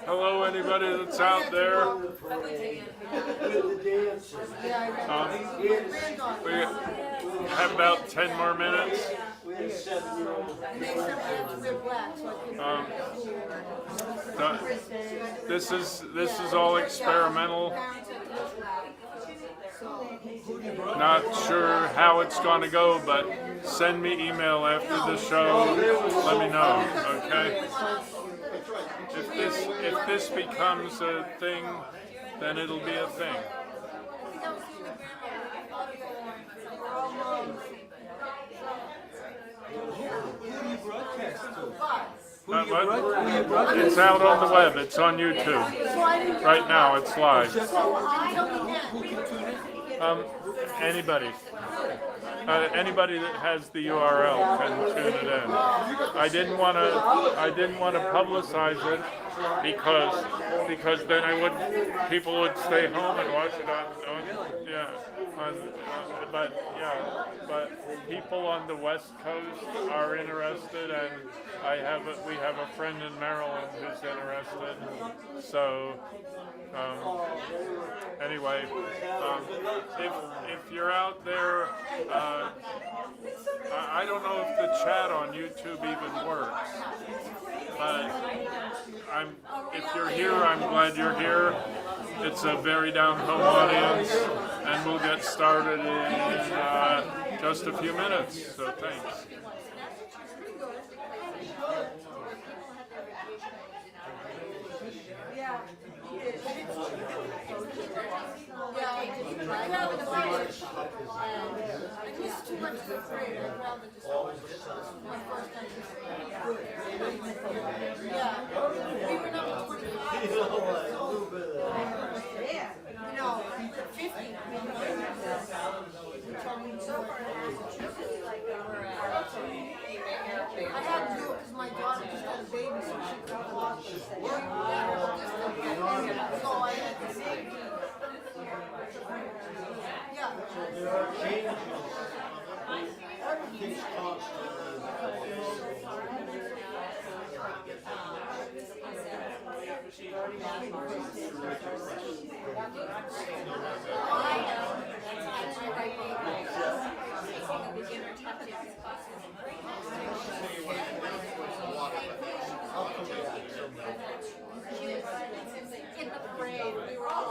Hello, anybody that's out there. We have about 10 more minutes. Um, this is all experimental. Not sure how it's going to go, but send me email after the show. Let me know, okay? If this becomes a thing, then it'll be a thing. What? It's out on the web. It's on YouTube. Right now, it's live. Anybody. Anybody that has the URL can tune it in. I didn't want to publicize it because then people would stay home and watch it on but people on the West Coast are interested, and we have a friend in Maryland who's interested. So anyway, if you're out there, I don't know if the chat on YouTube even works, but if you're here, I'm glad you're here. It's a very down-home audience, and we'll get started in just a few minutes, so thanks. I had to do it because my daughter just had a baby, so she couldn't watch it. So I had to see. Yeah. There are changes. Everything's constant. In the parade, we were all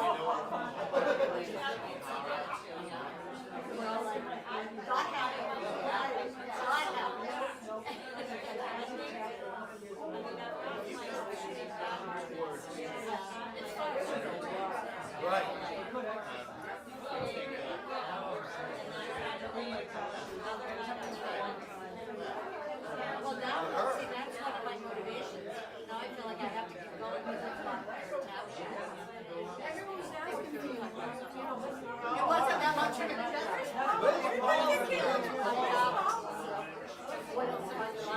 Right. Well, now, see, that's one of my motivations. Now I feel like I have to keep going because it's not fair to have everyone's asking me. It wasn't that much of a what else am I doing?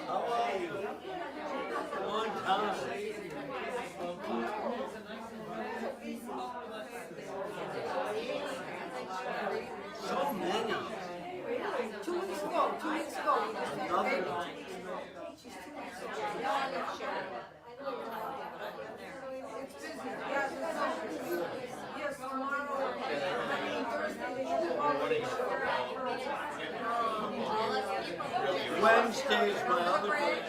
How are you? Long time. So many. 2 weeks ago. Another line. Wednesday is my other birthday.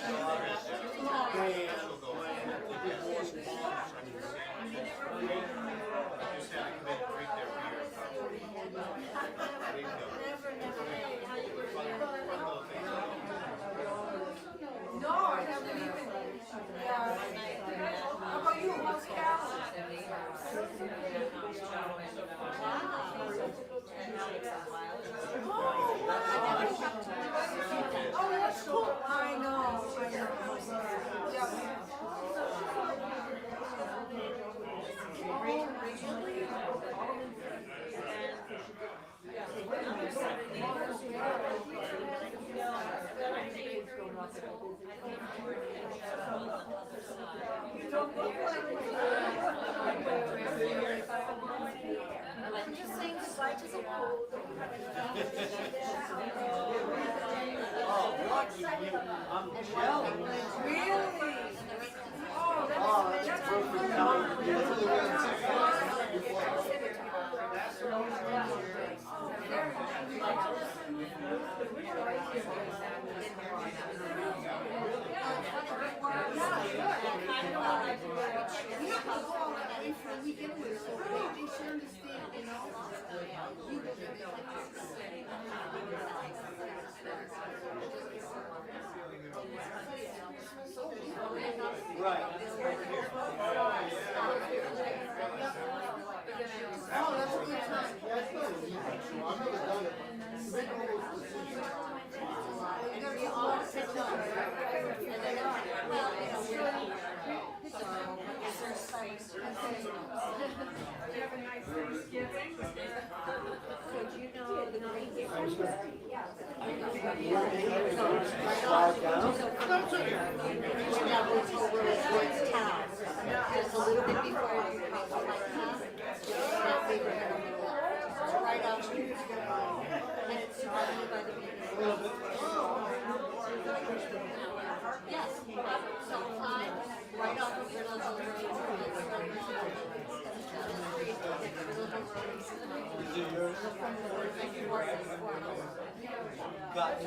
No, I haven't even. How about you? How's Carol? Oh, that's cool. I know. I'm just saying goodbye to the pool. Oh, what? I'm jealous. Really? Oh, that's perfect time. Right. Oh, that's a good time. Yeah, it's good. I've never done it. You're gonna be all sit down. And then, well, it's really, so do you know the green difference? Slide down. Town. Just a little bit before you come to like town. That big right out to you. And it's surrounded by the beach. Yes, so I'm right off of Riddle's Road. Is it yours? Got it.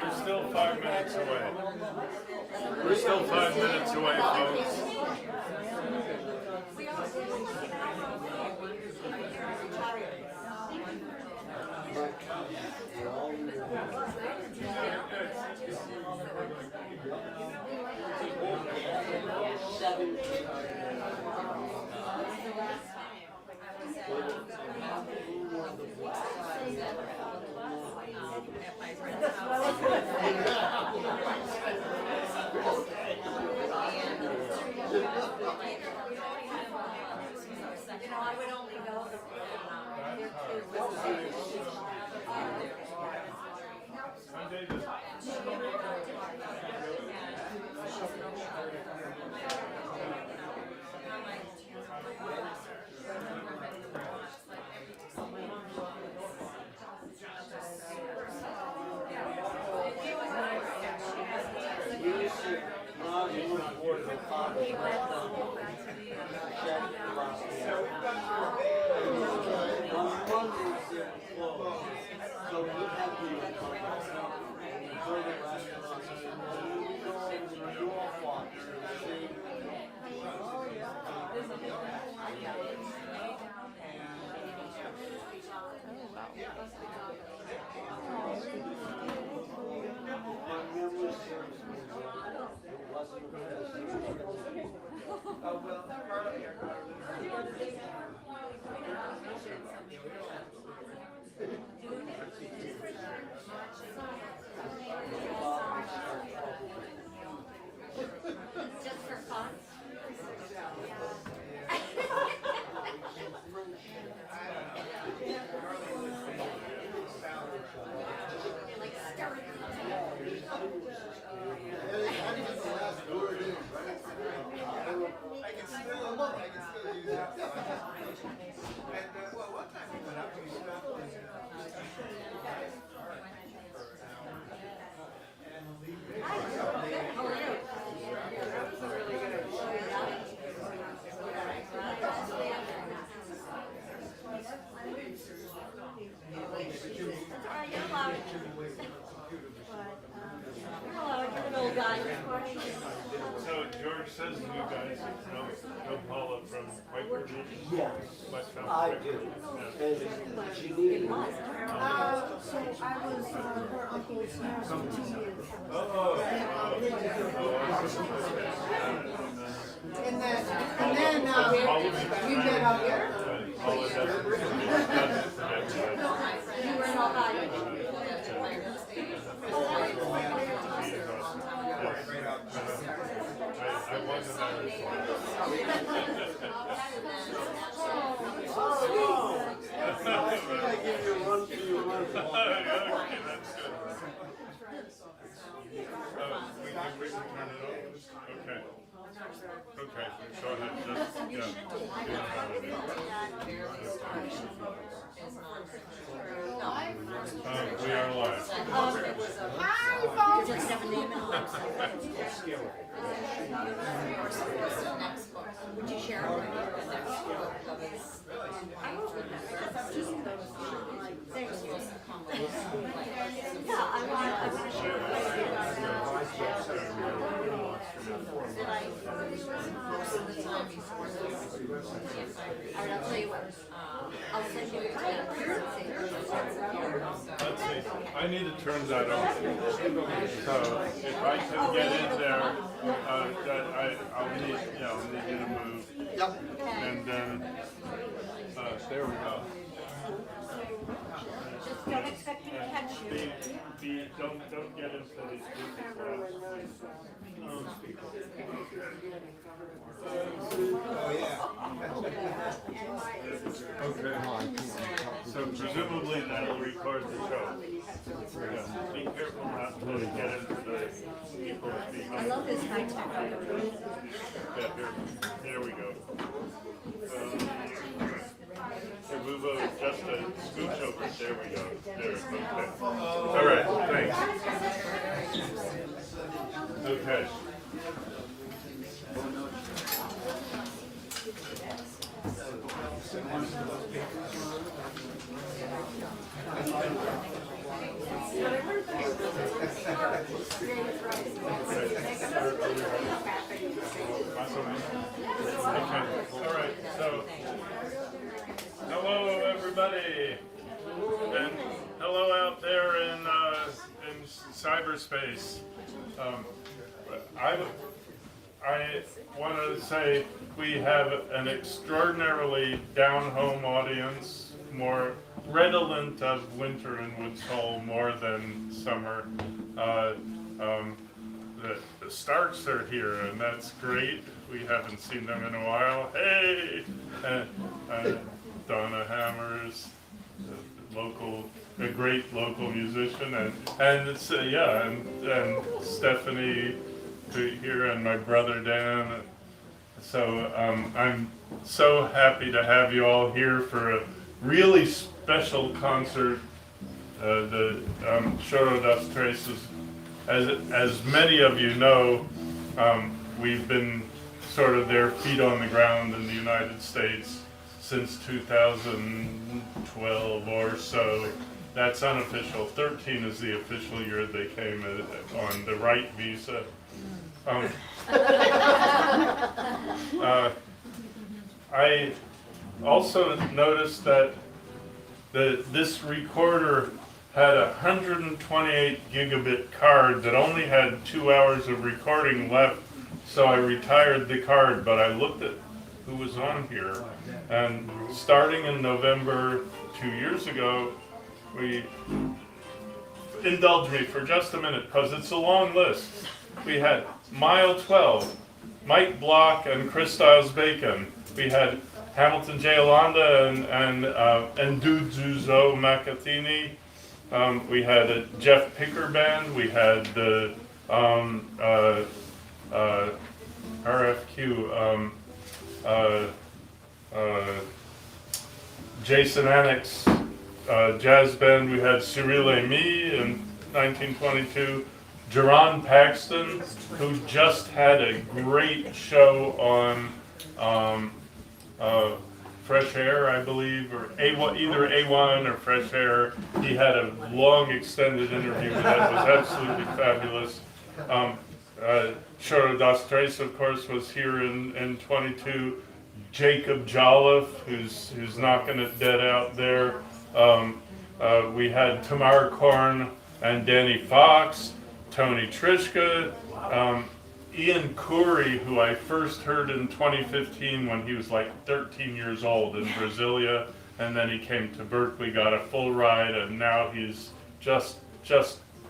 You're still 5 minutes away. We're still 5 minutes away, folks. I would only go I'm David. just for fun. Like stir it. I didn't get the last word in. So George says you guys know Paula from Heitor? Yes, West I Coast. do. And she needed me. So I was her uncle's nurse for 2 years. And then we met out here. Paula doesn't forget You were in Ohio. I wasn't Irish. I give you one for your one. Okay, that's good. We can turn it off? Okay. Okay, go ahead. Just, we are live. Hi, folks. Just have a name and would you share it? Thank you. Yeah, I want to share it with you. All right, I'll tell you what. I'll send you Let's see. I need to turn that on. So if I can get in there, I'll need you to move. Yep. And then, there we go. Just don't expect me to catch you. Don't get into these Okay. So presumably that'll record the show. Yeah. Be careful not to get into the people speaking. I love this high tech. Yeah, here we go. Here, move over just a scooch over. There we go. There, okay. All right, thanks. Okay. Okay. All right. So, hello everybody, and hello out there in cyberspace. I want to say we have an extraordinarily down-home audience, more redolent of winter in Woods Hole more than summer. The Starks are here, and that's great. We haven't seen them in a while. Hey! Donna Hammers, a great local musician, and it's and Stephanie here, and my brother Dan. So I'm so happy to have you all here for a really special concert. The Choro das Traces, as many of you know, we've been sort of their feet on the ground in the United States since 2012 or so. That's unofficial. 13 is the official year they came on the right visa. I also noticed that this recorder had a 128 gigabit card that only had 2 hours of recording left, so I retired the card, but I looked at who was on here, and starting in November 2 years ago, indulge me for just a minute, because it's a long list. We had Mile 12, Mike Block and Chris Stiles-Bacon. We had Hamilton J. Yolanda and Dudzo Macathini. We had a Jeff Picker band. We had the RFQ. Jason Annick's jazz band. We had Cyril Aimee in 1922. Jerron Paxton, who just had a great show on Fresh Air, I believe, or A1, either A1 or Fresh Air. He had a long, extended interview that was absolutely fabulous. Choro das Tres, of course, was here in 22. Jacob Jolliffe, who's knocking it dead out there. We had Tamar Korn and Danny Fox, Tony Trishka, Ian Curry, who I first heard in 2015 when he was like 13 years old in Brasilia, and then he came to Berkeley, got a full ride, and now he's just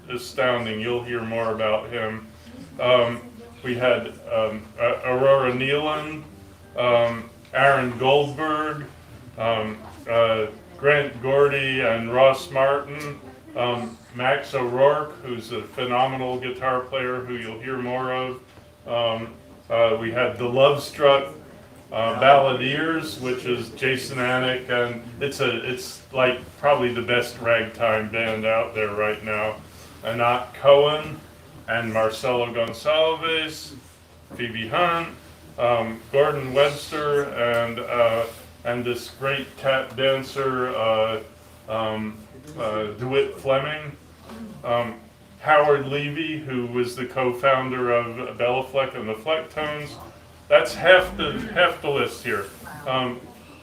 astounding. You'll hear more about him. We had Aurora Nealon, Aaron Goldberg, Grant Gordy and Ross Martin, Max O'Rourke, who's a phenomenal guitar player who you'll hear more of. We had the Love Struck Balladeers, which is Jason Annick, and it's like probably the best ragtime band out there right now. Anat Cohen and Marcelo Gonçalves, Phoebe Hunt, Gordon Webster, and this great tap dancer, DeWitt Fleming. Howard Levy, who was the co-founder of Bella Fleck and the Flecktones. That's half the list here.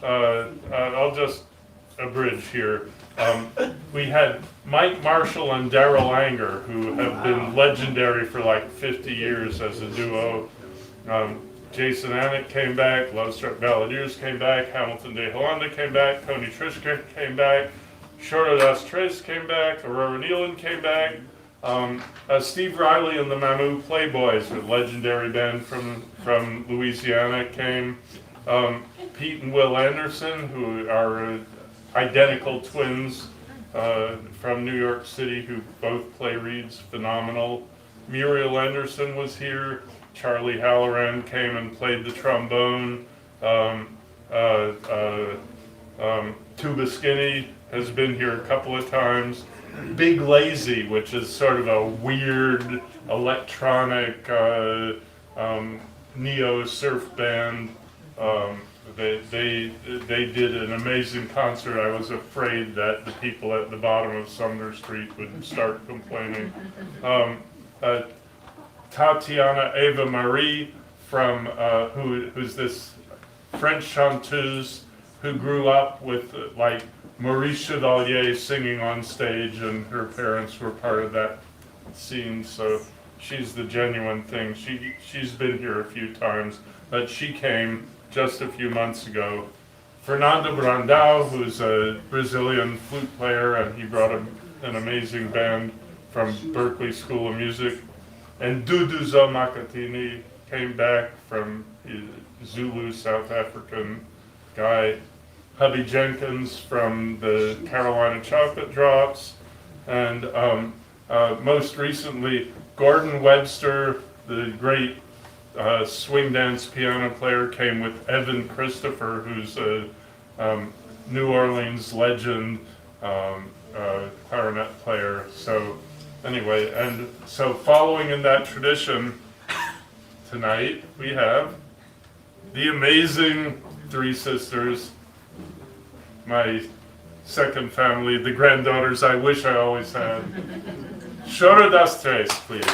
I'll just abridge here. We had Mike Marshall and Daryl Anger, who have been legendary for like 50 years as a duo. Jason Annick came back, Love Struck Balladeers came back, Hamilton de Hollanda came back, Tony Trishka came back, Choro das Tres came back, Aurora Nealon came back, Steve Riley and the Mamou Playboys, a legendary band from Louisiana, came. Pete and Will Anderson, who are identical twins from New York City, who both play reeds phenomenal. Muriel Anderson was here. Charlie Halloran came and played the trombone. Tuba Skinny has been here a couple of times. Big Lazy, which is sort of a weird electronic neo surf band. They did an amazing concert. I was afraid that the people at the bottom of Sumner Street would start complaining. Tatiana Eva Marie from who's this French chanteuse who grew up with like Maurice Chevalier singing on stage, and her parents were part of that scene, so she's the genuine thing. She's been here a few times, but she came just a few months ago. Fernando Brandao, who's a Brazilian flute player, and he brought an amazing band from Berkeley School of Music. And Dudu Makatini came back from Zulu, South African guy. Hubby Jenkins from the Carolina Chocolate Drops. And most recently, Gordon Webster, the great swing dance piano player, came with Evan Christopher, who's a New Orleans legend clarinet player. So anyway, and so following in that tradition, tonight we have the amazing three sisters, my second family, the granddaughters I wish I always had. Choro das Tres, please.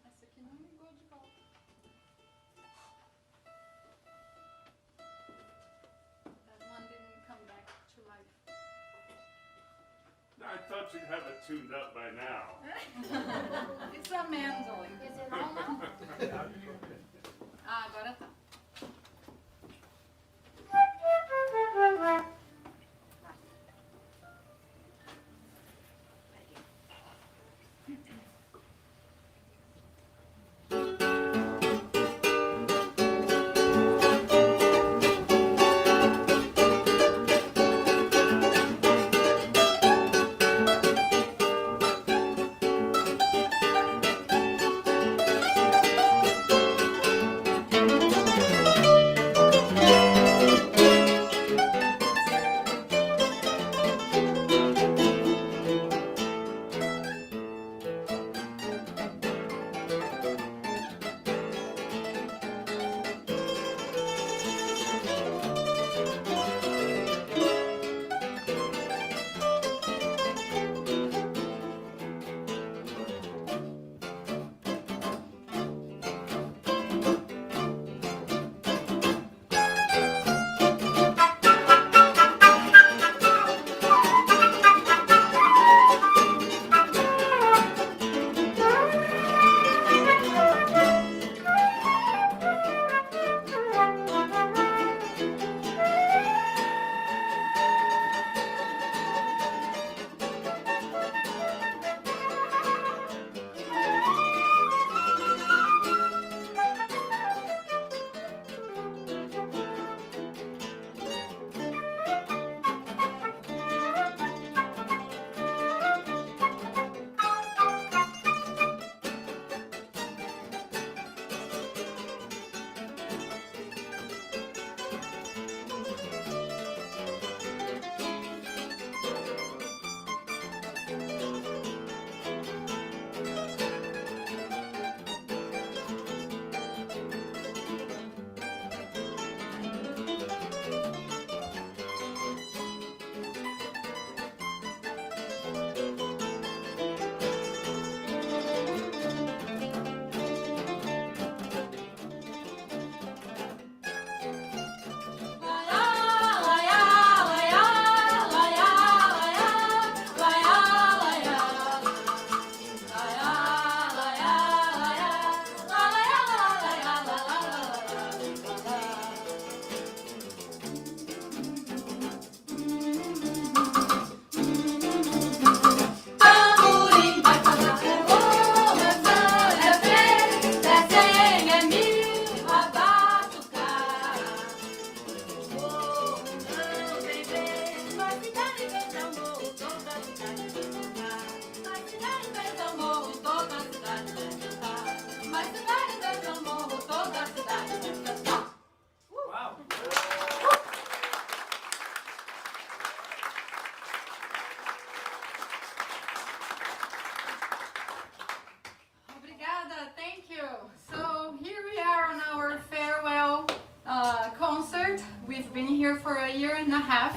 Essa aqui não ligou de volta. That one didn't come back to life. I thought you'd have it tuned up by now. It's a mandolin. Is it all now? Ah, agora tá. here for a year and a half.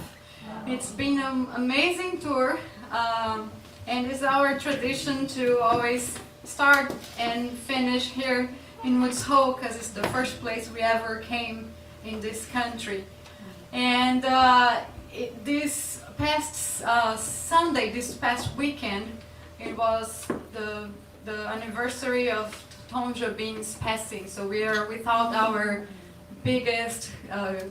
It's been an amazing tour, and it's our tradition to always start and finish here in Woods Hole because it's the first place we ever came in this country. And this past Sunday, this past weekend, it was the anniversary of Tom Jobim's passing. So we are without our biggest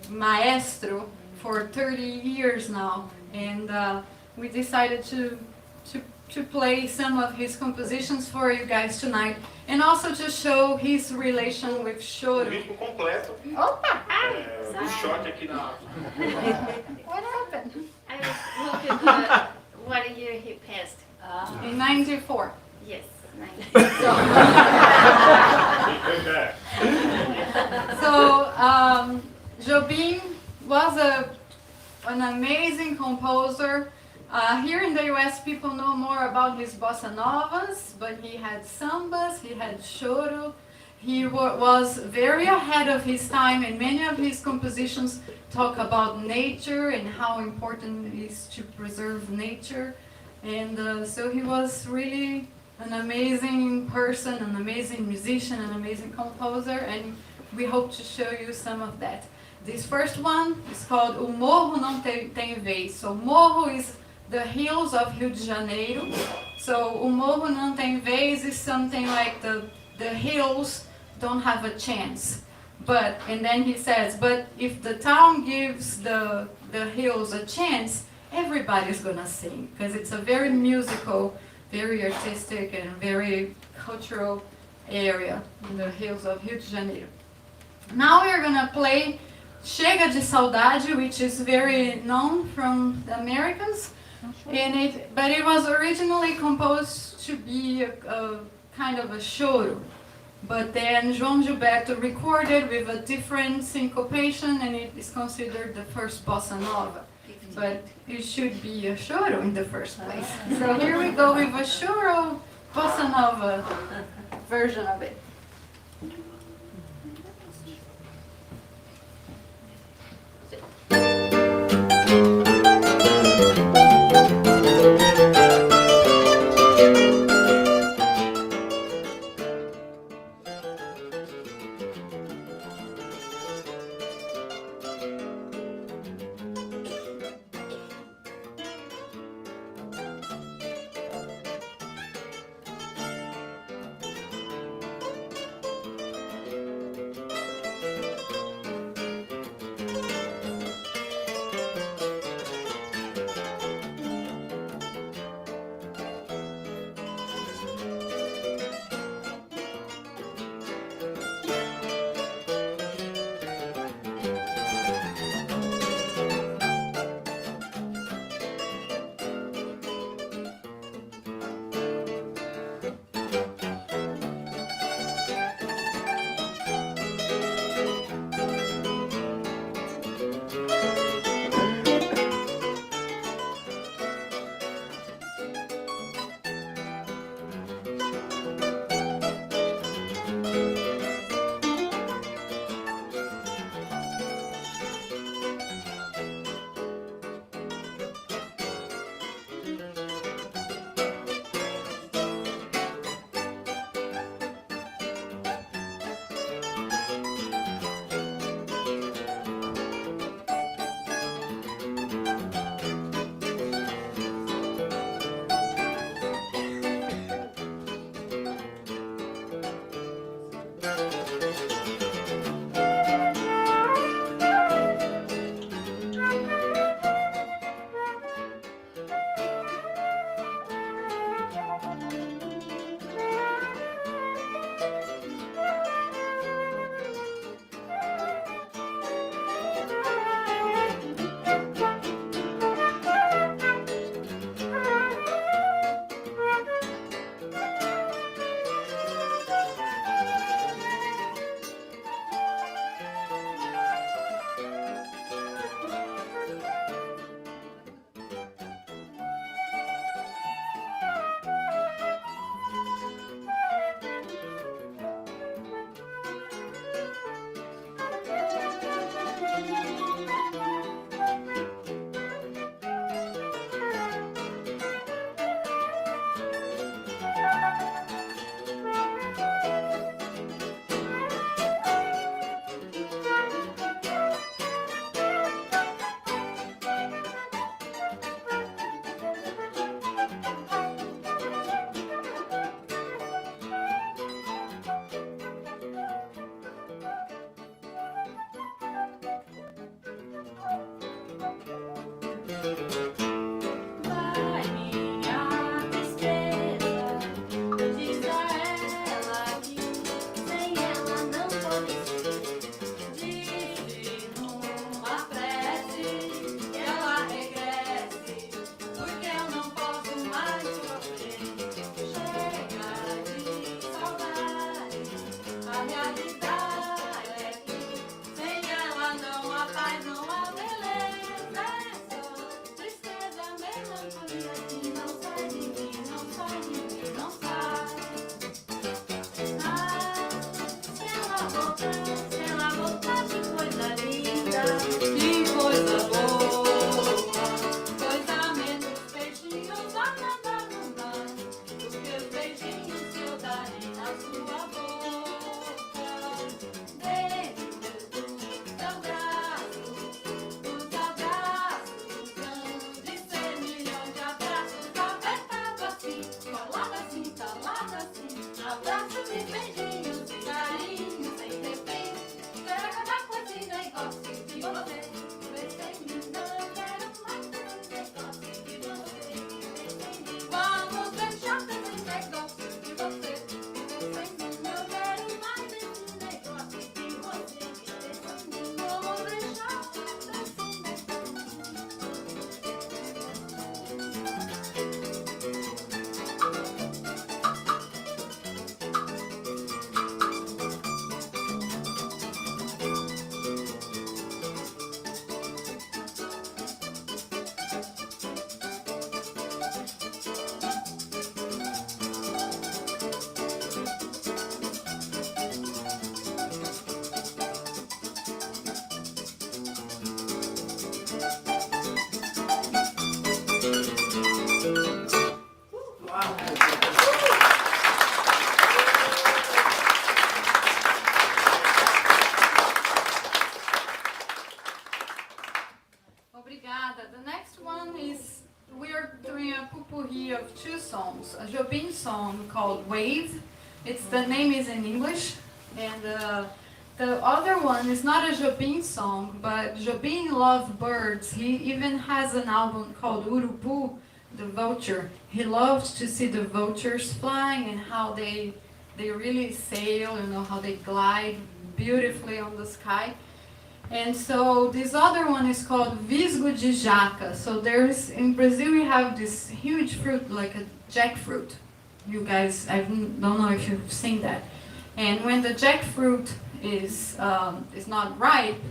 maestro for 30 years now, and we decided to play some of his compositions for you guys tonight, and also to show his relation with Choro. Ritmo completo. Opa! Um choque aqui na. What happened? I was looking at what year he passed. In 94. Yes, 90. So Jobim was an amazing composer. Here in the US, people know more about his bossa novas, but he had sambas, he had choro. He was very ahead of his time, and many of his compositions talk about nature and how important it is to preserve nature. And so he was really an amazing person, an amazing musician, an amazing composer, and we hope to show you some of that. This first one is called O Morro Não Tem Vez. So Morro is the hills of Rio de Janeiro. So O Morro Não Tem Vez is something like the hills don't have a chance. And then he says, but if the town gives the hills a chance, everybody's gonna sing, because it's a very musical, very artistic, and very cultural area in the hills of Rio de Janeiro. Now we're gonna play Chega de Saudade, which is very known from the Americans, but it was originally composed to be a kind of a choro. But then João Gilberto recorded with a different syncopation, and it is considered the first bossa nova. But it should be a choro in the first place. So here we go with a choro bossa nova version of it. Vai minha tristeza, diz a ela que sem ela não pode ser. Diz numa prece que ela regresse, porque eu não posso mais sofrer. Chega de saudade, a realidade é que sem ela não há paz, não há beleza. É só tristeza, melancolia que não sai de mim, não sai de mim, não sai. Ah, se ela voltar, que coisa linda, que coisa boa, coisa menos beijinhos, ah, nada não dá, porque os beijinhos que eu darei na sua boca, dentro do teu braço, os abraços são de 100 milhões de abraços, apertado assim, colado assim, abraços e beijinhos e carinhos sem refém. Quero acabar com esse negócio de você, sem mim não quero mais esse negócio de você. Vamos deixar esse negócio de você, sem mim não quero mais esse negócio de você. Vamos deixar esse Obrigada. The next one is we're doing a potpourri of two songs. A Jobim song called Wave. The name is in English, and the other one is not a Jobim song, but Jobim loved birds. He even has an album called Urubu, the vulture. He loves to see the vultures flying and how they really sail, how they glide beautifully on the sky. And so this other one is called Visgo de Jaca. So in Brazil we have this huge fruit like a jackfruit. You guys, I don't know if you've seen that. And when the jackfruit is not ripe,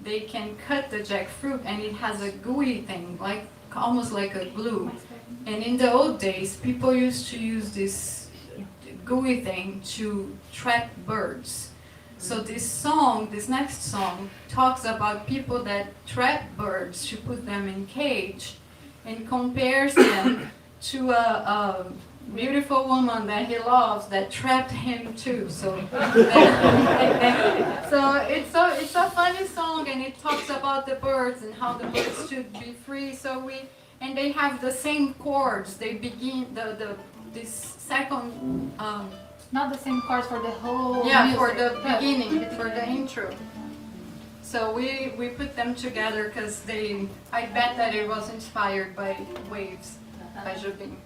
they can cut the jackfruit and it has a gooey thing, almost like a glue. And in the old days, people used to use this gooey thing to trap birds. So this next song, talks about people that trap birds to put them in cage and compares them to a beautiful woman that he loves that trapped him too. So, it's a funny song and it talks about the birds and how the birds should be free. And they have the same chords. They begin this second. Not the same chords for the whole Yeah, music. for the beginning, for the intro. So we put them together because I bet that it was inspired by Waves by Jobim.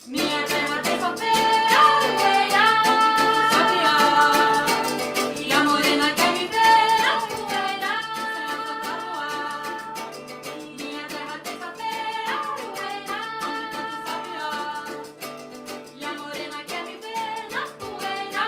Minha terra tem fronteira, poeira, sabiá. E a morena quer me ver, poeira, minha terra tem fronteira, poeira, sabiá. E a morena quer me ver na poeira.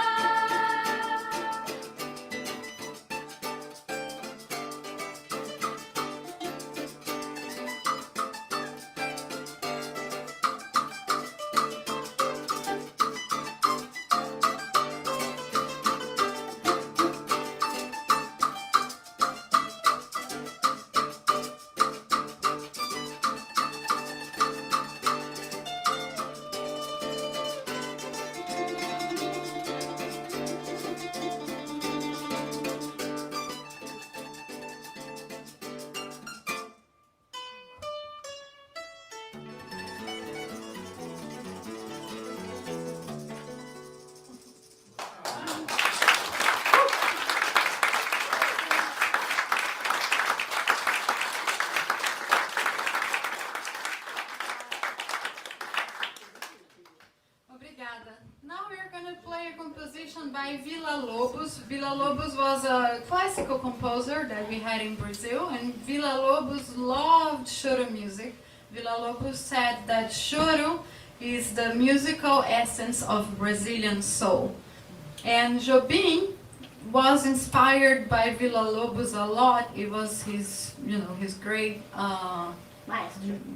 Obrigada. Now we are going to play a composition by Villa-Lobos. Villa-Lobos was a classical composer that we had in Brazil, and Villa-Lobos loved Choro music. Villa-Lobos said that Choro is the musical essence of Brazilian soul. And Jobim was inspired by Villa-Lobos a lot. It was his, his great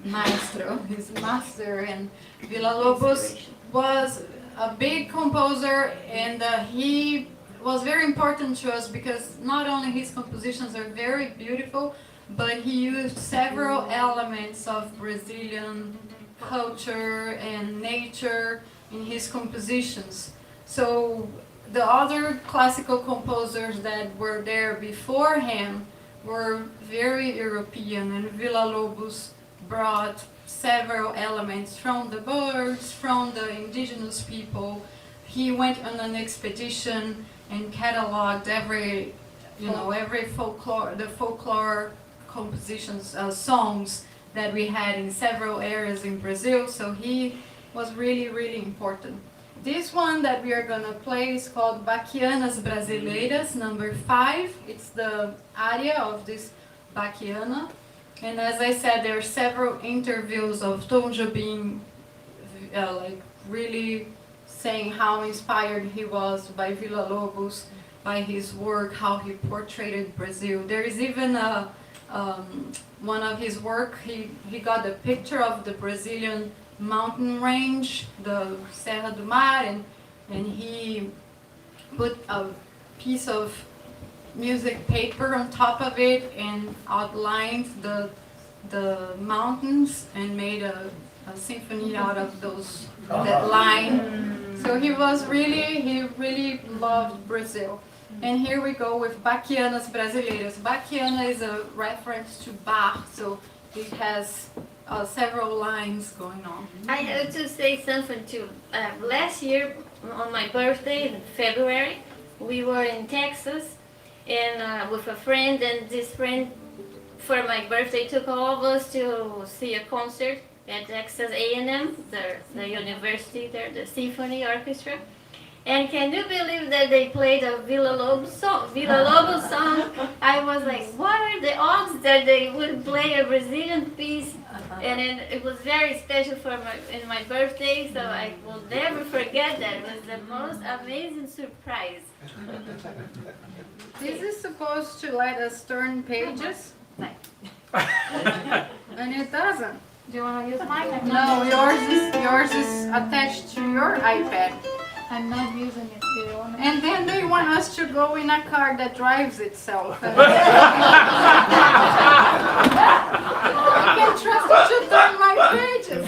maestro, his master, and Villa-Lobos was a big composer, and he was very important to us because not only his compositions are very beautiful, but he used several elements of Brazilian culture and nature in his compositions. So the other classical composers that were there before him were very European, and Villa-Lobos brought several elements from the birds, from the indigenous people. He went on an expedition and cataloged every folklore compositions, songs that we had in several areas in Brazil. So he was really, really important. This one that we are gonna play is called Baquianas Brasileiras, number 5. It's the aria of this Baquiana. And as I said, there are several interviews of Tom Jobim, really saying how inspired he was by Villa-Lobos, by his work, how he portrayed Brazil. There is even one of his work, he got a picture of the Brazilian mountain range, the Serra do Mar, and he put a piece of music paper on top of it and outlined the mountains and made a symphony out of that line. So he really loved Brazil. And here we go with Baquianas Brasileiras. Baquiana is a reference to Bach, so it has several lines going on. I have to say something too. Last year, on my birthday in February, we were in Texas and with a friend, and this friend for my birthday took all of us to see a concert at Texas A&M, the university there, the symphony orchestra. And can you believe that they played a Villa-Lobos song? I was like, what are the odds that they would play a Brazilian piece? And it was very special for my birthday, so I will never forget that. It was the most amazing surprise. This is supposed to let us turn pages, and it doesn't. Do you want to use mine? No, yours is attached to your iPad. I'm not using it. Do you want to? And then they want us to go in a car that drives itself. I can trust you to turn my pages.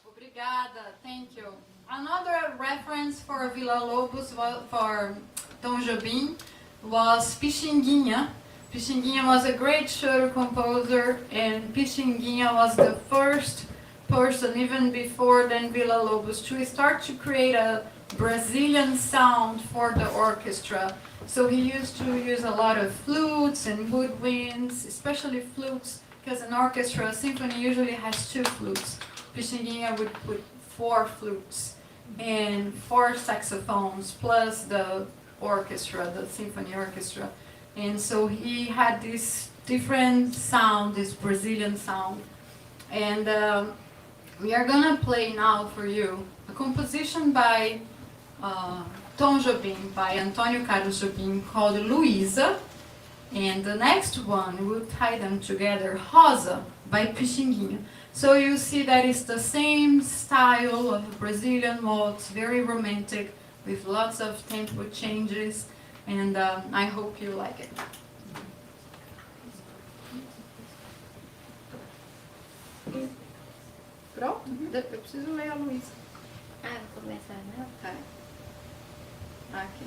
Obrigada, thank you. Another reference for Villa-Lobos for Tom Jobim was Pixinguinha. Pixinguinha was a great choro composer, and Pixinguinha was the first person, even before then Villa-Lobos, to start to create a Brazilian sound for the orchestra. So he used to use a lot of flutes and woodwinds, especially flutes, because an orchestra, a symphony usually has 2 flutes. Pixinguinha would put 4 flutes and 4 saxophones, plus the orchestra, the symphony orchestra. And so he had this different sound, this Brazilian sound. And we are gonna play now for you a composition by Tom Jobim, by Antônio Carlos Jobim, called Luísa. And the next one, we'll tie them together, Rosa, by Pixinguinha. So you see that it's the same style of Brazilian waltz, very romantic, with lots of tempo changes, and I hope you like it. Pronto? Eu preciso ler a Luísa. Ah, vou começar, né? Tá. Aqui.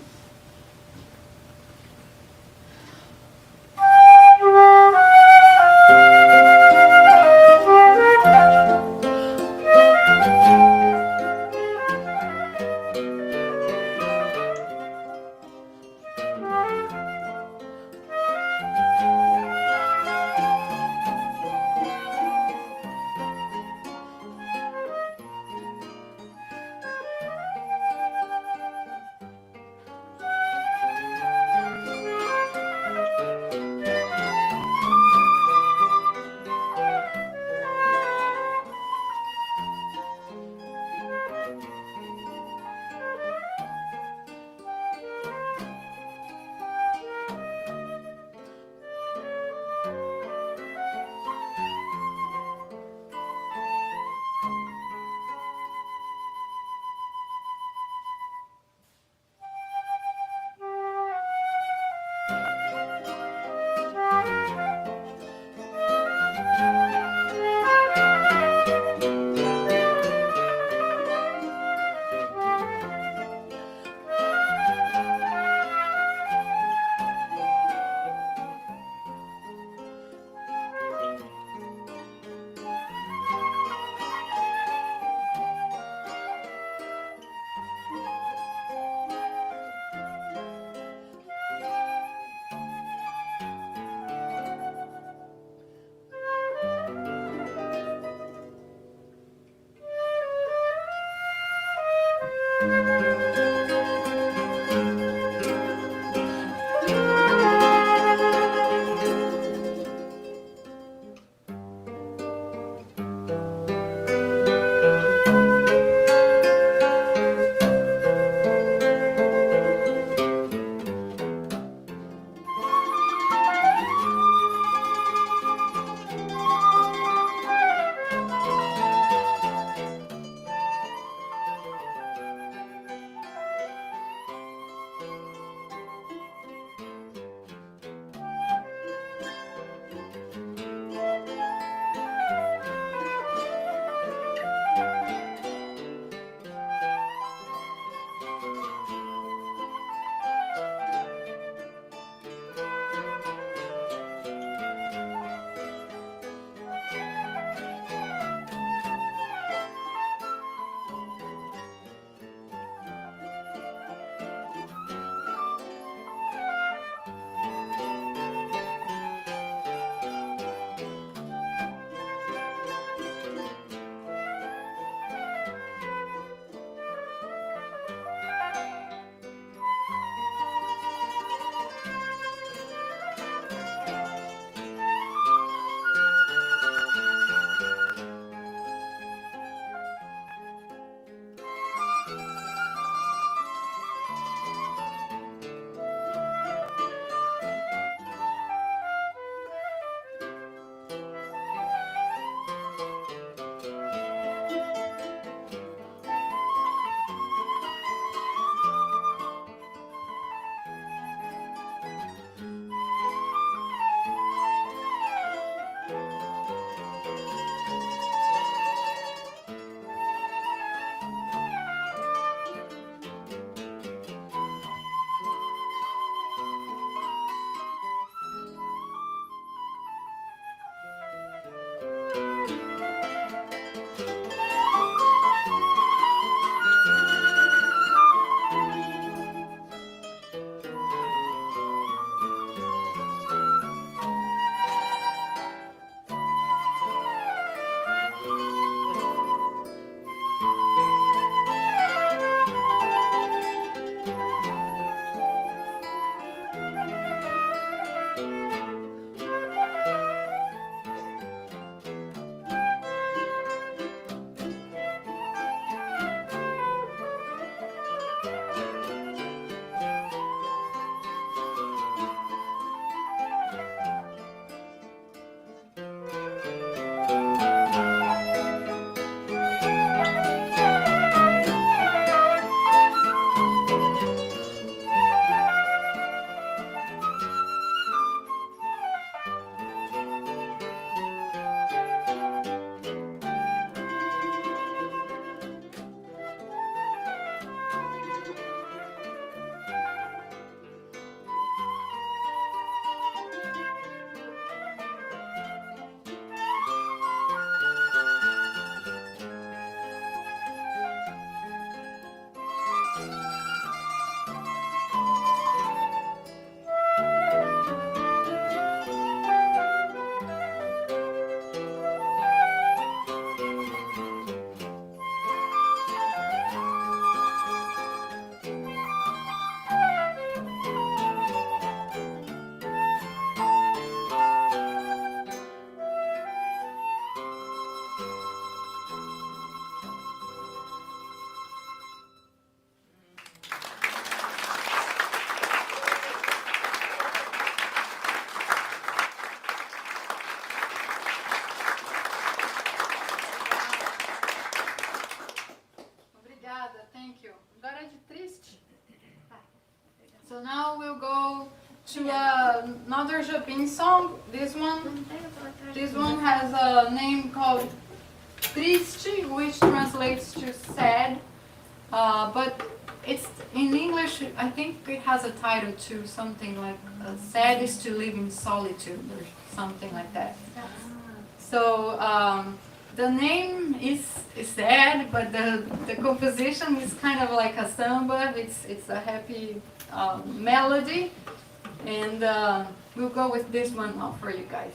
So now we'll go to another Jobim song. This one has a name called Triste, which translates to sad. But it's in English, I think it has a title too, something like sad is to live in solitude or something like that. So the name is sad, but the composition is kind of like a samba. It's a happy melody, and we'll go with this one now for you guys.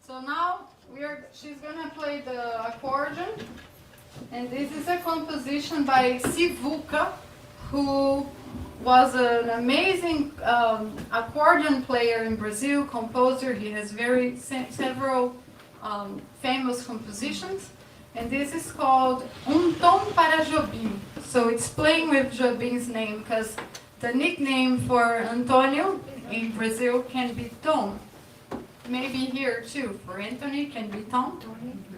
So now she's gonna play the accordion, and this is a composition by Sivuca, who was an amazing accordion player in Brazil, composer. He has several famous compositions, and this is called Tom para Jobim. So it's playing with Jobim's name because the nickname for Antonio in Brazil can be Tom. Maybe here too, for Anthony can be Tom?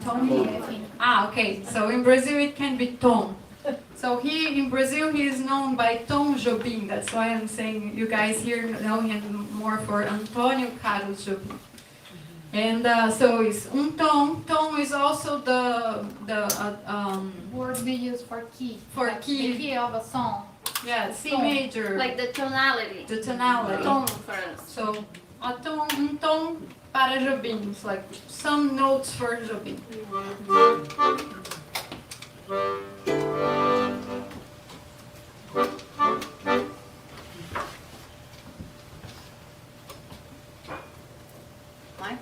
Tony? Ah, okay. So in Brazil it can be Tom. So in Brazil he is known by Tom Jobim. That's why I'm saying you guys here know him more for Antonio Carlos Jobim. And so it's Tom. Tom is also the Word we use for key. For like key. The key of a song. Yeah, C Tom. major. Like the tonality. The tonality. Tone for us. So tom para Jobim. It's like some notes for Jobim. Vai.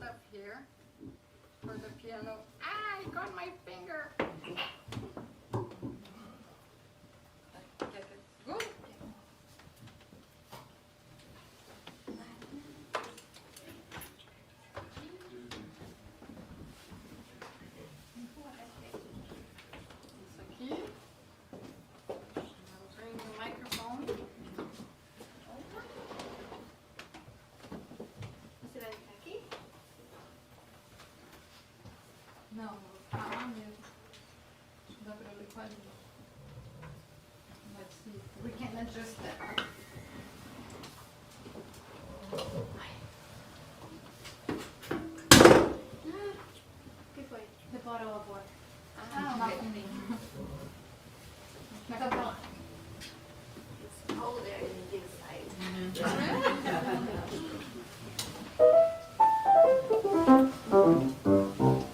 stuff here for the piano. Ah, I got my finger. Get it good. Isso aqui. I'll bring the microphone. Você vai ficar aqui? Não, vou ficar lá mesmo. Dá pra ler com a língua. Let's see. We can adjust that. O que foi? The bottle of water. Ah, Not ok. for me. Então tá lá. It's colder in this side.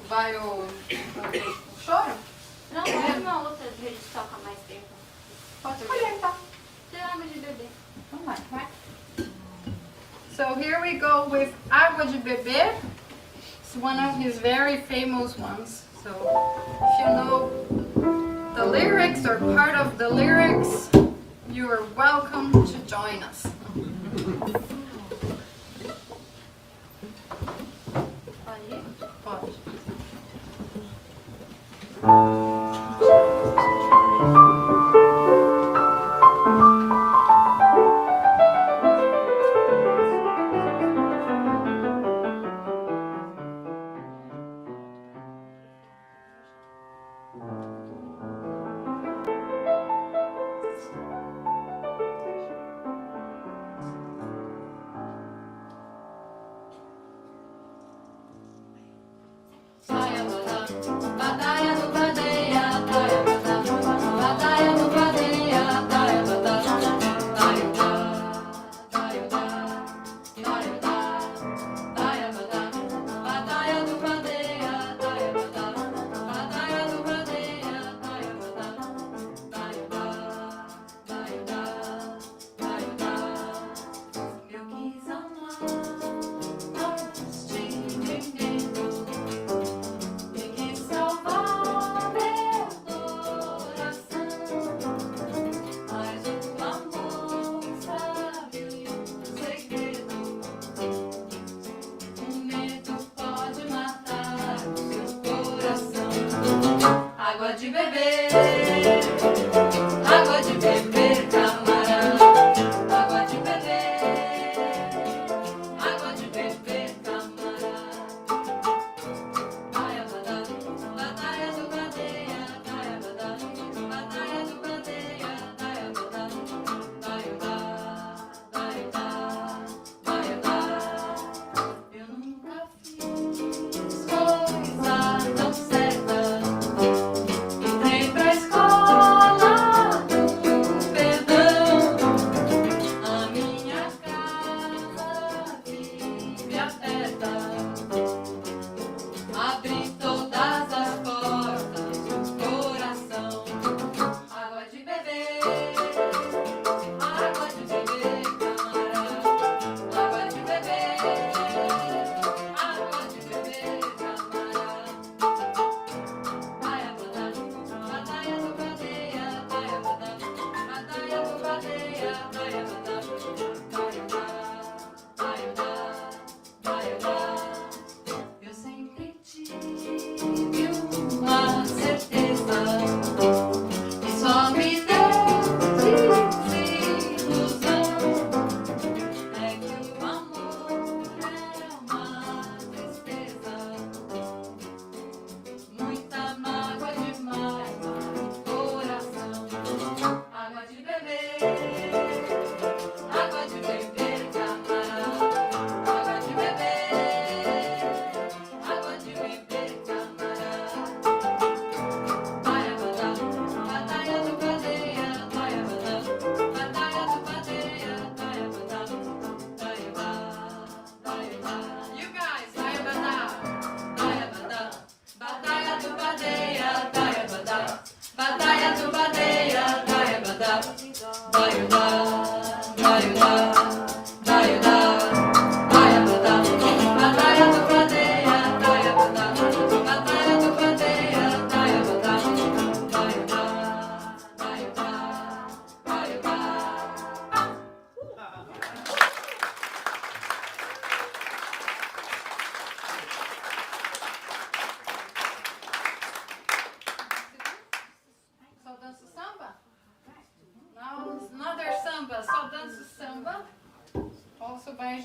Vai o choro? Não, tem uma outra que a gente toca mais tempo. Pode escolher então. Tem água de bebê. Então vai. So here we go with Água de Bebê. It's one of his very famous ones. So if you know the lyrics or part of the lyrics, you are welcome to join us. Pode ir? Pode.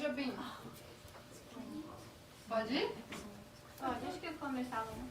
Jobim? Pode ir? Ó, deixa que eu começava, né?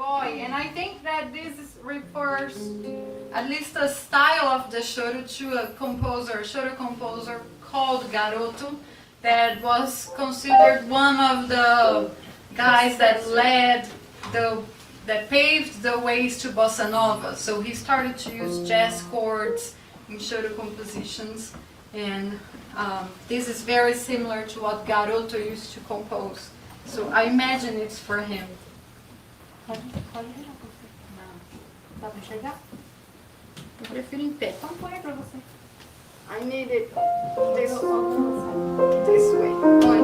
boy. And I think that refers, at least a style of the choro, to a choro composer called Garoto, that was considered one of the guys that paved the ways to bossa nova. So he started to use jazz chords in choro compositions, and this is very similar to what Garoto used to compose. So I imagine it's for him. Pode virar você. Não. Dá pra enxergar? Eu prefiro em pé. Então põe pra você. I need it this way. Oi.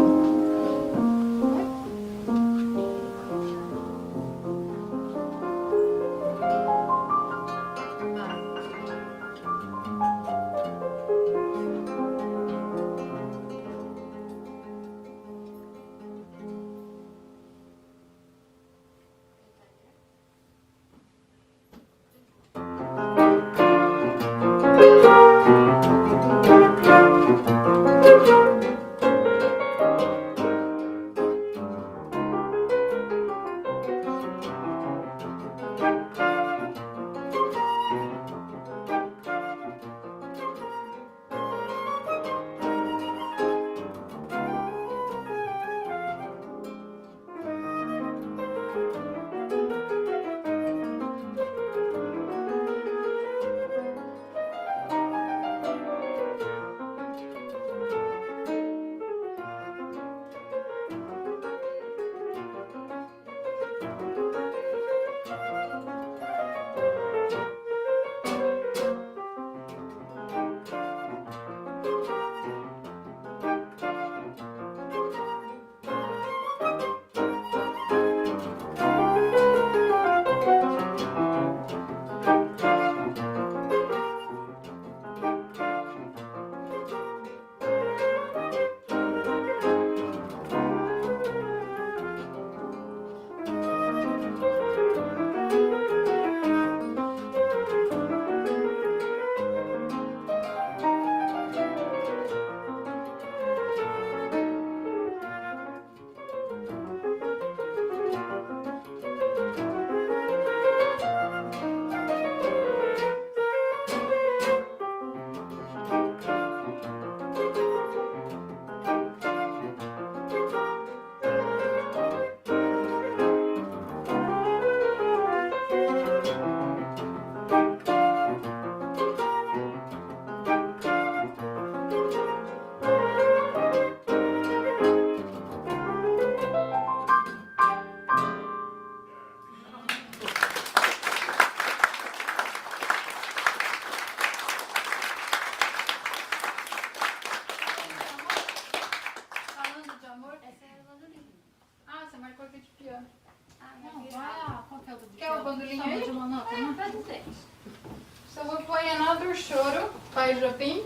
So we'll play another choro by Jobim.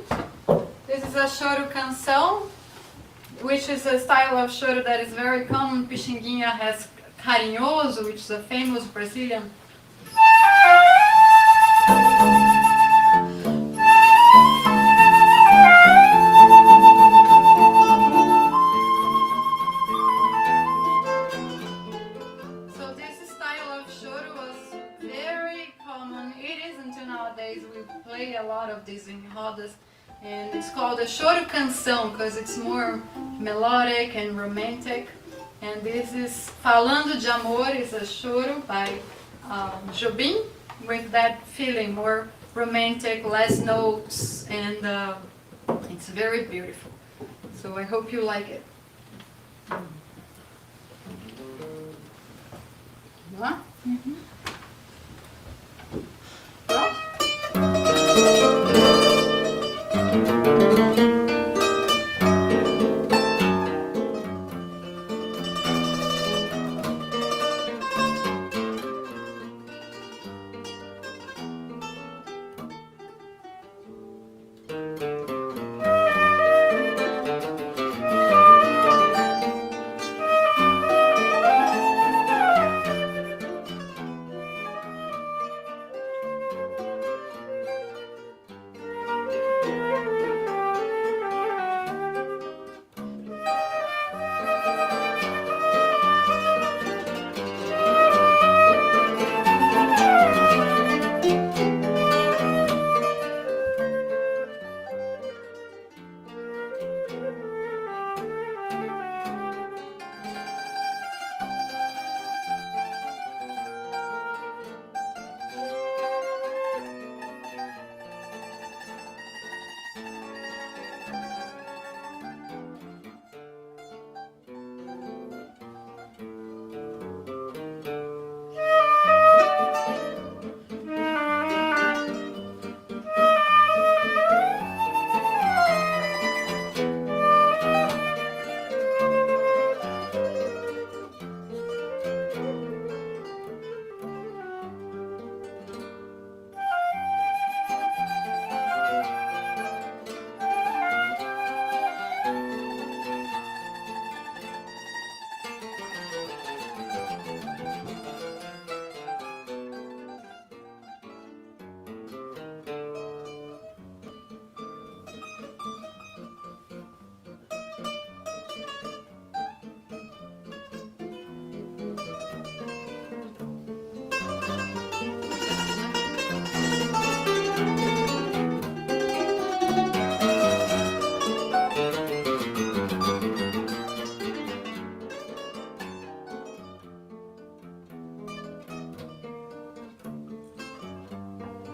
This is a choro canção, which is a style of choro that is very common. Pixinguinha has carinhoso, which is a famous Brazilian. So this style of choro was very common. It is until nowadays. We play a lot of these in rodas. And it's called a choro canção because it's more melodic and romantic. And this is Falando de Amor, is a choro by Jobim, with that feeling, more romantic, less notes, and it's very beautiful. So I hope you like it. Vamos lá? Pronto?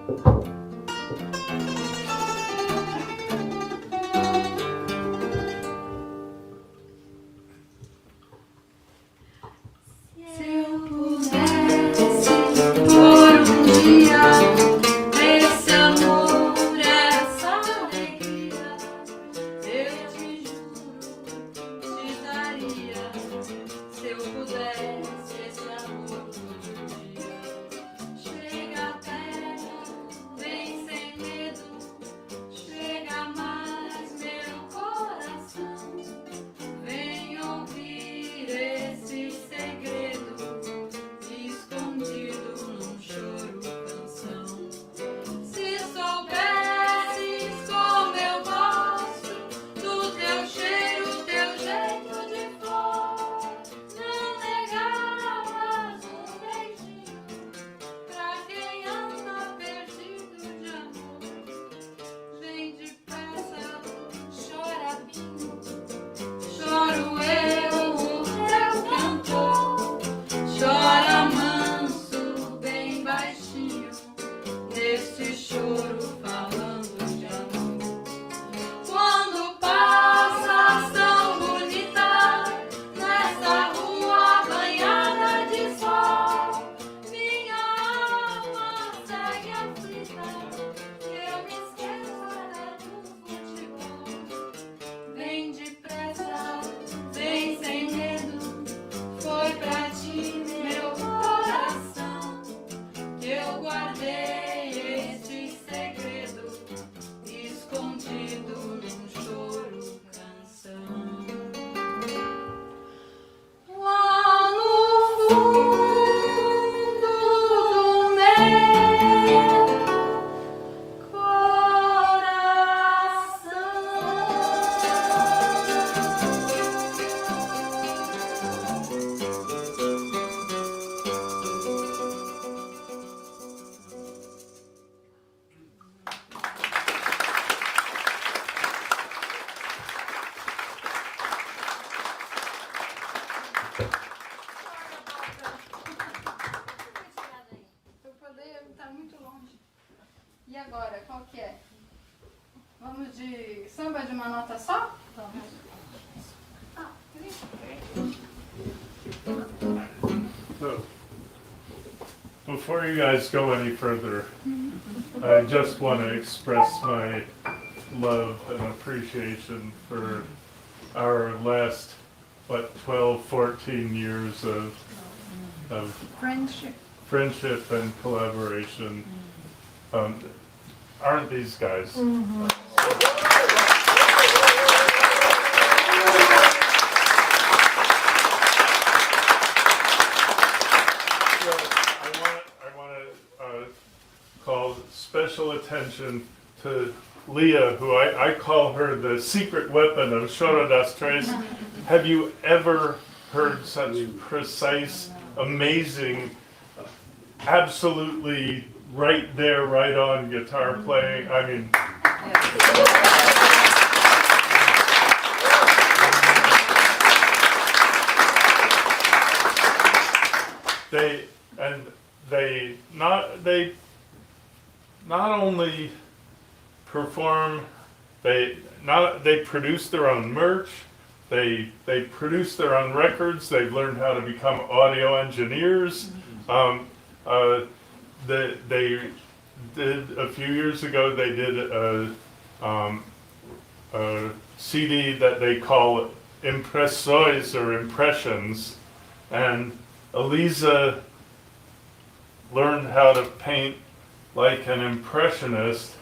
Se eu pudesse por um dia esse amor, essa alegria, eu te juro, te daria. Se eu pudesse esse amor todo dia, chega perto, vem sem medo, chega mais meu coração, vem ouvir esse segredo escondido num choro canção. Se soubesses como eu gosto do teu cheiro, teu jeito de flor, não negavas um beijinho pra quem anda perdido de amor. Vem depressa, chora bingo, choro eu, o teu cantor, chora manso, bem baixinho, nesse choro falando de amor. Quando passas tão bonita nessa rua banhada de sol, minha alma segue aflita, eu me esqueço era do futebol. Vem depressa, vem sem medo, foi pra ti meu coração, que eu guardei este segredo escondido num choro canção. Lá no fundo do meu Eu poder estar muito longe. E agora, qual que é? Vamos de samba de uma nota só? So, before you guys go any further, I just want to express my love and appreciation for our last, 12, 14 years of friendship. friendship and collaboration. Aren't these guys? I want to call special attention to Leah, who I call her the secret weapon of Choro das Tres. Have you ever heard such precise, amazing, absolutely right there, right on guitar playing? I mean, they not only perform, they produce their own merch, they produce their own records, they've learned how to become audio engineers. They did a few years ago, they did a CD that they call Impressões or Impressions, and Eliza learned how to paint like an impressionist,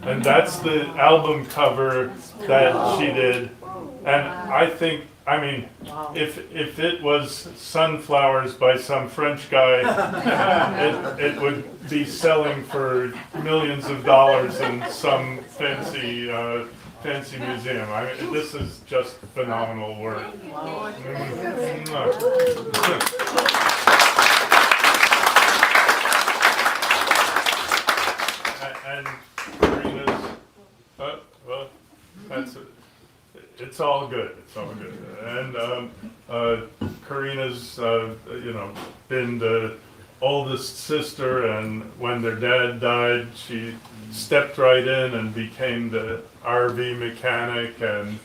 and that's the album cover that she did. And I think, I mean, if it was Sunflowers by some French guy, it would be selling for millions of dollars in some fancy museum. I mean, this is just phenomenal work. And Karina's, well, that's it. It's all good. It's all good. And Karina's, been the oldest sister, and when their dad died, she stepped right in and became the RV mechanic and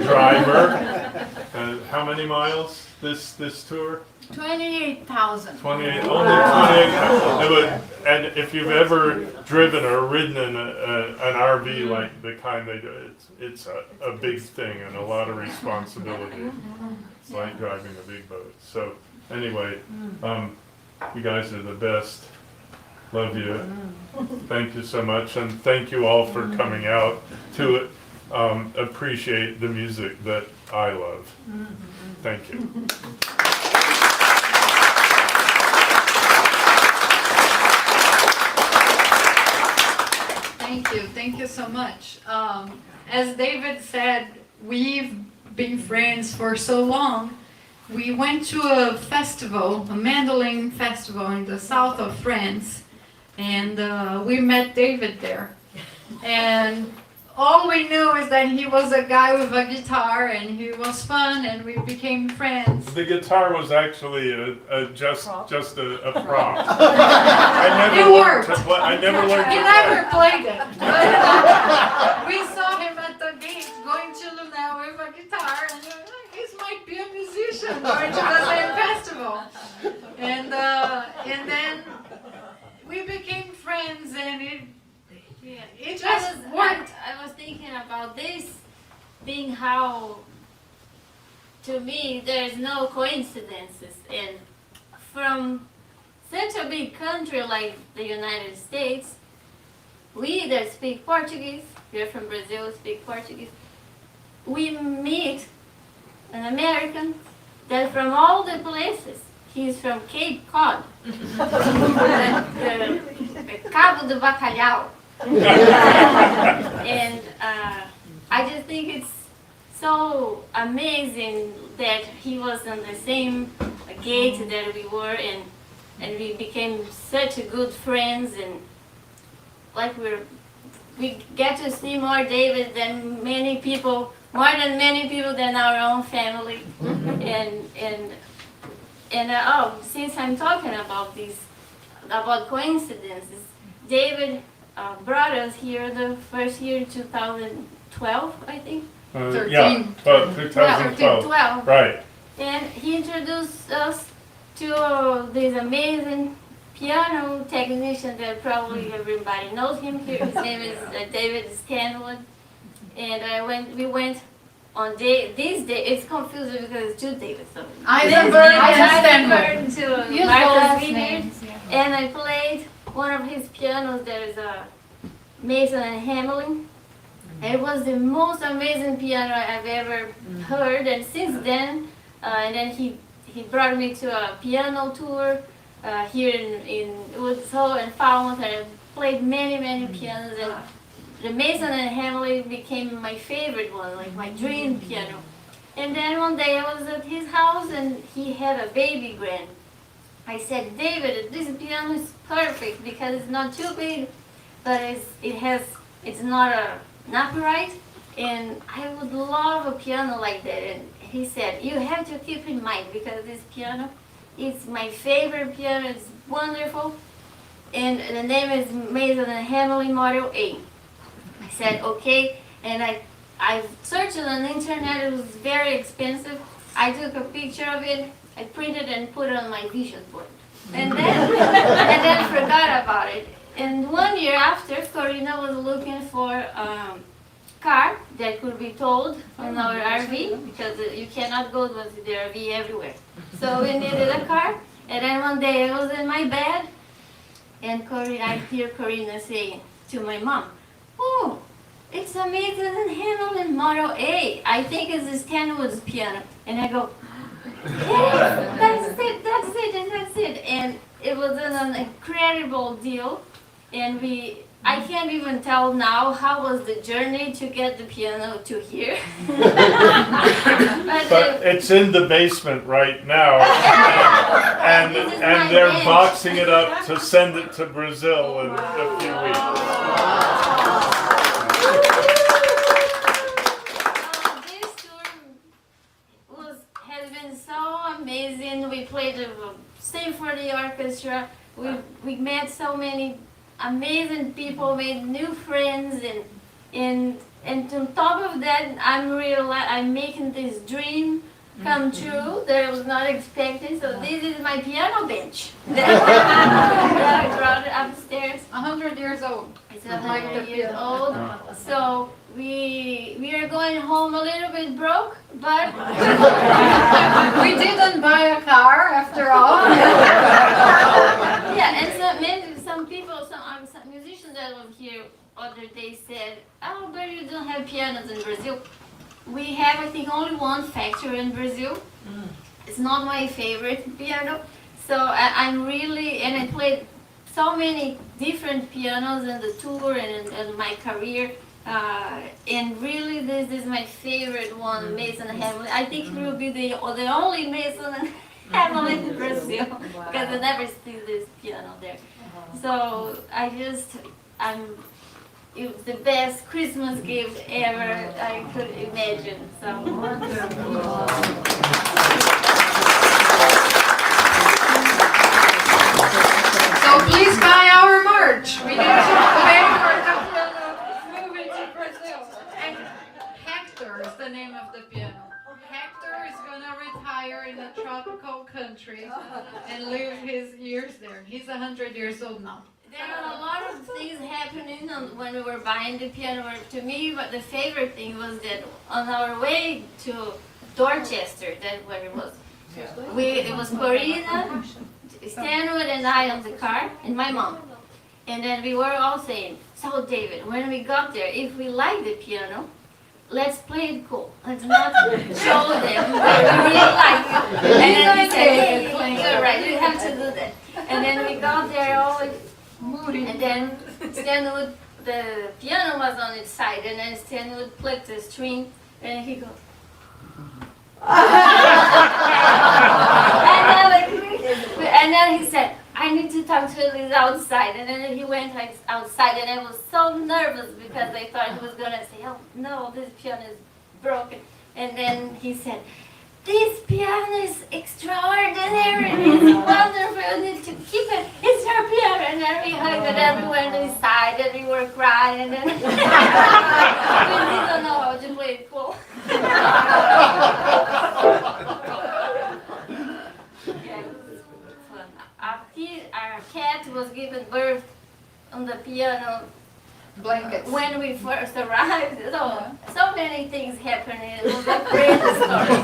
driver. How many miles this tour? 28,000. 28, only 28. And if you've ever driven or ridden in an RV like the kind they do, it's a big thing and a lot of responsibility. It's like driving a big boat. So anyway, you guys are the best. Love you. Thank you so much, and thank you all for coming out to appreciate the music that I love. Thank you. Thank you so much. As David said, we've been friends for so long. We went to a festival, a mandolin festival in the south of France, and we met David there. And all we knew is that he was a guy with a guitar, and he was fun, and we became friends. The guitar was actually just a prop. It worked. I never learned He to never play. played it. We saw him at the gate going to Luna with a guitar, and we were like, this might be a musician going to the same festival. And then we became friends, and it just worked. I was thinking about this, being how, to me, there's no coincidences. And from such a big country like the United States, we either speak Portuguese, we're from Brazil, speak Portuguese. We meet an American that from all the places, he's from Cape Cod, the Cabo do Bacalhau. And I just think it's so amazing that he was on the same gate that we were, and we became such good friends, and like we get to see more David than many people, more than many people than our own family. Since I'm talking about this, about coincidences, David brought us here the first year in 2012, I think. 13. Yeah, 2012. 12. Right. And he introduced us to this amazing piano technician that probably everybody knows him here. His name is David Scanlon. And we went on this day. It's confusing because it's two Davids. So Eisenberg to Use Marcus last Vineyard, names, yeah. and I played one of his pianos. There is a Mason and Hamelin. It was the most amazing piano I've ever heard, and since then, and then he brought me to a piano tour here in Woodhull and Falmouth, and I played many pianos, and the Mason and Hamelin became my favorite one, like my dream piano. And then one day I was at his house and he had a baby grand. I said, David, this piano is perfect because it's not too big, but it's not an upright, and I would love a piano like that. And he said, you have to keep in mind because this piano is my favorite piano. It's wonderful, and the name is Mason and Hamelin Model A. I said okay, and I searched on the internet. It was very expensive. I took a picture of it. I printed and put it on my vision board, and then forgot about it. And 1 year after, Corina was looking for a car that could be towed on our RV, because you cannot go to the RV everywhere. So we needed a car, and then one day I was in my bed, and I hear Corina saying to my mom, oh, it's a Mason and Hamelin Model A. I think it's a Stanwood's piano. And I go, yes, that's it. And it was an incredible deal. And I can't even tell now how was the journey to get the piano to here. But it's in the basement right now, and they're boxing it up to send it to Brazil in a few weeks. This tour has been so amazing. We played the same play for the orchestra. We met so many amazing people, made new friends, and on top of that, I'm making this dream come true that I was not expecting. So this is my piano bench that I brought upstairs. 100 years old. It's 100 years old. So we are going home a little bit broke, but We didn't buy a car after all. yeah, and some people, some musicians that were here other day said, "Oh, but you don't have pianos in Brazil." We have, I think, only one factory in Brazil. It's not my favorite piano, so I'm really, and I played so many different pianos in the tour and in my career. And really, this is my favorite one, Mason Hamlin. I think it will be the only Mason and Hamlin in Brazil because I never see this piano there. So it was the best Christmas gift ever I could imagine. So. So please buy our merch. We need to pay for the piano moving to Brazil. And Hector is the name of the piano. Hector is gonna retire in a tropical country and live his years there. He's 100 years old now. There are a lot of things happening when we were buying the piano. To me, but the favorite thing was that on our way to Dorchester, that's where it was. It was Corina, Stanwood, and I on the car, and my mom. And then we were all saying, "So David, when we got there, if we like the piano, let's play it cool. Let's not show them that we really like it." And then we said, "Yeah, you're right. We have to do that." And then we got there all. And then Stanwood, the piano was on its side, and then Stanwood flipped the string, and he goes. and then he said, "I need to talk to Liz outside." And then he went like outside, and I was so nervous because I thought he was gonna say, "Oh no, this piano is broken." And then he said, "This piano is extraordinary, it's wonderful, you need to keep it, it's your piano." And then we hugged it and we went inside and we were crying and then we didn't know how to play it cool. Yeah, it was fun. Our cat was given birth on the piano Blankets. when we first arrived. So many things happened. It was a great story.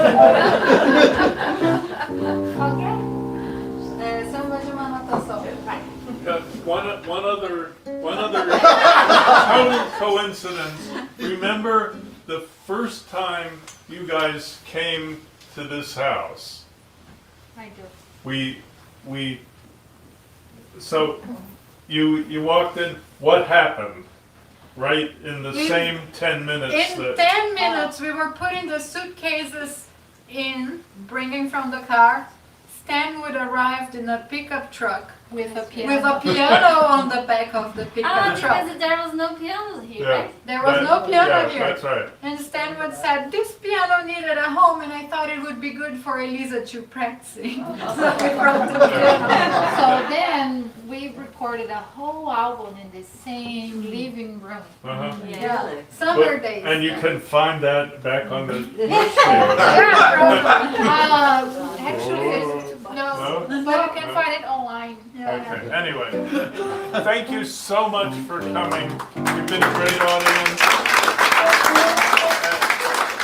Okay. Samba de uma natação. One other total coincidence. Remember the first time you guys came to this house? I do. So you walked in. What happened? Right in the same 10 minutes. In 10 minutes, we were putting the suitcases in, bringing from the car. Stanwood arrived in a pickup truck With a piano. with a piano on the back of the pickup truck. Because there was no pianos here, Yeah. right? There was no piano yeah, here. That's right. And Stanwood said, "This piano needed a home, and I thought it would be good for Elisa to practicing." So we brought the piano. So then we recorded a whole album in the same living room. Uh-huh. Yeah, summer But- days. And you can find that back on the Actually, no, No? but you can find it online. Okay, anyway, thank you so much for coming. You've been a great audience.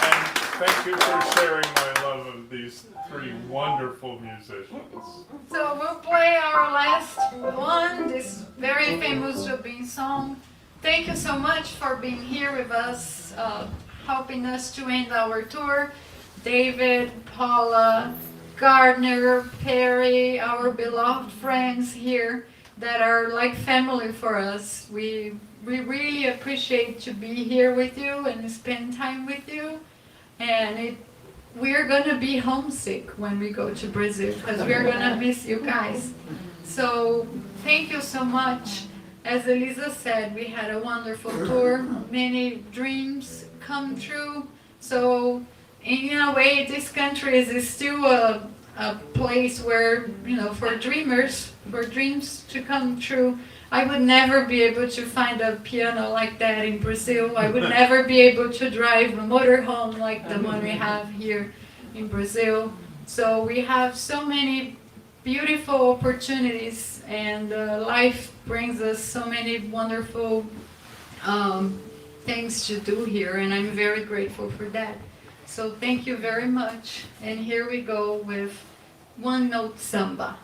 And thank you for sharing my love of these three wonderful musicians. So we'll play our last one, this very famous Jobim song. Thank you so much for being here with us, helping us to end our tour. David, Paula, Gardner, Perry, our beloved friends here that are like family for us. We really appreciate to be here with you and spend time with you. And we're gonna be homesick when we go to Brazil because we're gonna miss you guys. So thank you so much. As Elisa said, we had a wonderful tour, many dreams come true. So in a way, this country is still a place where, for dreamers, for dreams to come true. I would never be able to find a piano like that in Brazil. I would never be able to drive a motorhome like the one we have here in Brazil. So we have so many beautiful opportunities, and life brings us so many wonderful things to do here, and I'm very grateful for that. So thank you very much. And here we go with One Note Samba.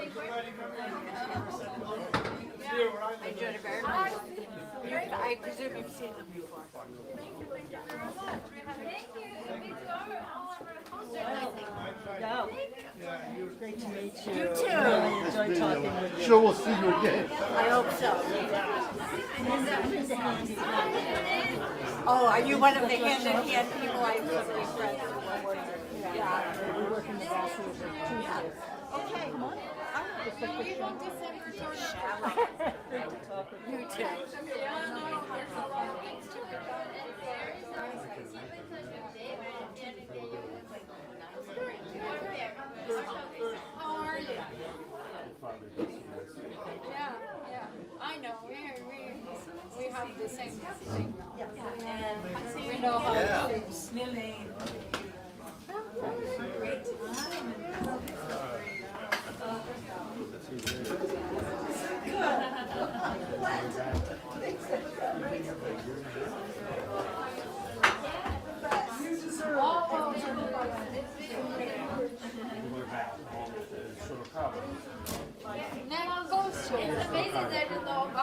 I enjoyed it very much. I presume you've seen them before. Great to meet you. You too. Really enjoyed talking with you. Sure, we'll see you again. I hope so. Oh, are you one of the hand-in-hand people? I have so many friends who work there. Yeah. We work in the bathroom for Tuesdays. Okay, come on. Great to talk with you. You too. How are you? Yeah, yeah. I know. We have the same thing. We know how it feels. Nem agosto. Essa vez é do novo.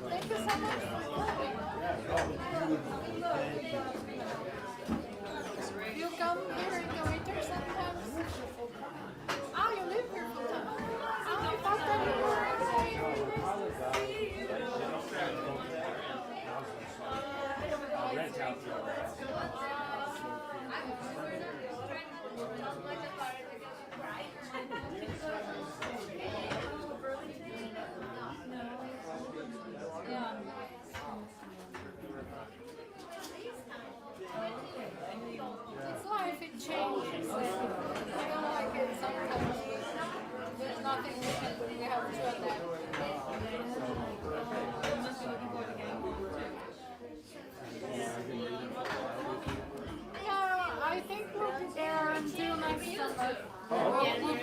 Thank you so much. You come here in the winter sometimes? Oh, you live here full time? Oh, I thought that you yeah. It's life, it changes. I don't like it sometimes. There's nothing we can do. We have to adapt. Yeah, I think we'll be there until next summer. We'll be